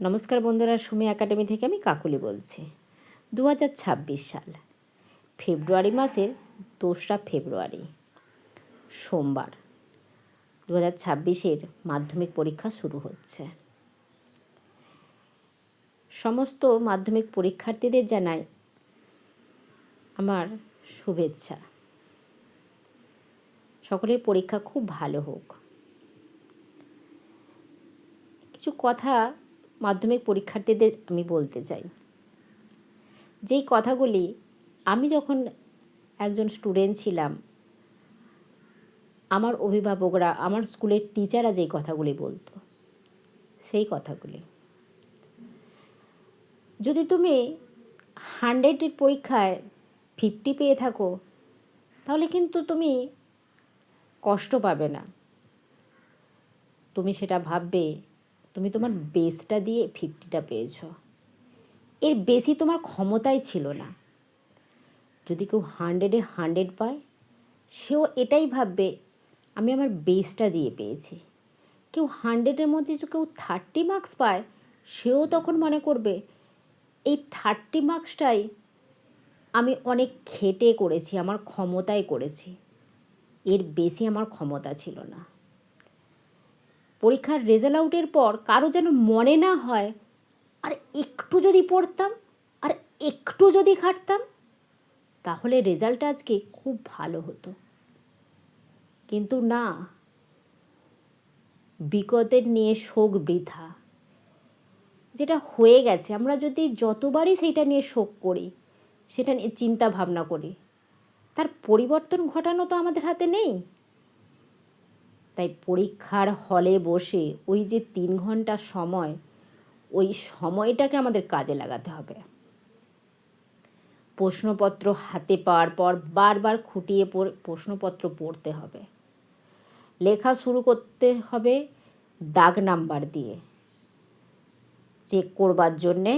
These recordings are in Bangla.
নমস্কার বন্ধুরা, সুমি একাডেমি থেকে আমি কাকুলি বলছি। 2026 সাল ফেব্রুয়ারি মাসের 2রা ফেব্রুয়ারি সোমবার 2026-এর মাধ্যমিক পরীক্ষা শুরু হচ্ছে। সমস্ত মাধ্যমিক পরীক্ষার্থীদের জানাই আমার শুভেচ্ছা। সকলের পরীক্ষা খুব ভালো হোক। কিছু কথা মাধ্যমিক পরীক্ষার্থীদের আমি বলতে চাই। যেই কথাগুলি আমি যখন একজন স্টুডেন্ট ছিলাম, আমার অভিভাবকরা, আমার স্কুলের টিচাররা যেই কথাগুলি বলতো, সেই কথাগুলি। যদি তুমি 100-এর পরীক্ষায় 50 পেয়ে থাকো, তাহলে কিন্তু তুমি কষ্ট পাবে না। তুমি সেটা ভাববে তুমি তোমার বেস্টটা দিয়ে 50টা পেয়েছো, এর বেশি তোমার ক্ষমতাই ছিল না। যদি কেউ 100-এ 100 পায়, সেও এটাই ভাববে আমি আমার বেস্টটা দিয়ে পেয়েছি। কেউ 100-এর মধ্যে কেউ 30 মার্কস পায়, সেও তখন মনে করবে এই 30 মার্কসটাই আমি অনেক খেটে করেছি, আমার ক্ষমতায় করেছি, এর বেশি আমার ক্ষমতা ছিল না। পরীক্ষার রেজাল্ট আউটের পর কারো যেন মনে না হয় আর একটু যদি পড়তাম, আর একটু যদি খাটতাম, তাহলে রেজাল্টটা আজকে খুব ভালো হতো। কিন্তু না, বিগতের নিয়ে শোক বৃথা। যেটা হয়ে গেছে, আমরা যদি যতবারই সেইটা নিয়ে শোক করি, সেটা নিয়ে চিন্তা ভাবনা করি, তার পরিবর্তন ঘটানো তো আমাদের হাতে নেই। তাই পরীক্ষার হলে বসে ওই যে 3 ঘন্টা সময়, ওই সময়টাকে আমাদের কাজে লাগাতে হবে। প্রশ্নপত্র হাতে পাওয়ার পর বারবার খুঁটিয়ে প্রশ্নপত্র পড়তে হবে। লেখা শুরু করতে হবে দাগ নাম্বার দিয়ে। চেক করবার জন্যে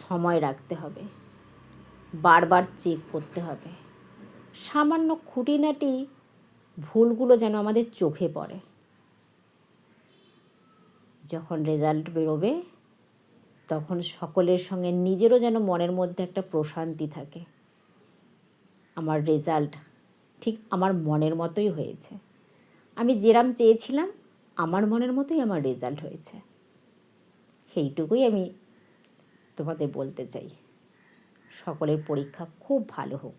সময় রাখতে হবে, বারবার চেক করতে হবে। সামান্য খুঁটিনাটি ভুলগুলো যেন আমাদের চোখে পড়ে। যখন রেজাল্ট বেরোবে, তখন সকলের সঙ্গে নিজেরও যেন মনের মধ্যে একটা প্রশান্তি থাকে। আমার রেজাল্ট ঠিক আমার মনের মতোই হয়েছে, আমি যেরম চেয়েছিলাম আমার মনের মতোই আমার রেজাল্ট হয়েছে। সেইটুকুই আমি তোমাদের বলতে চাই। সকলের পরীক্ষা খুব ভালো হোক।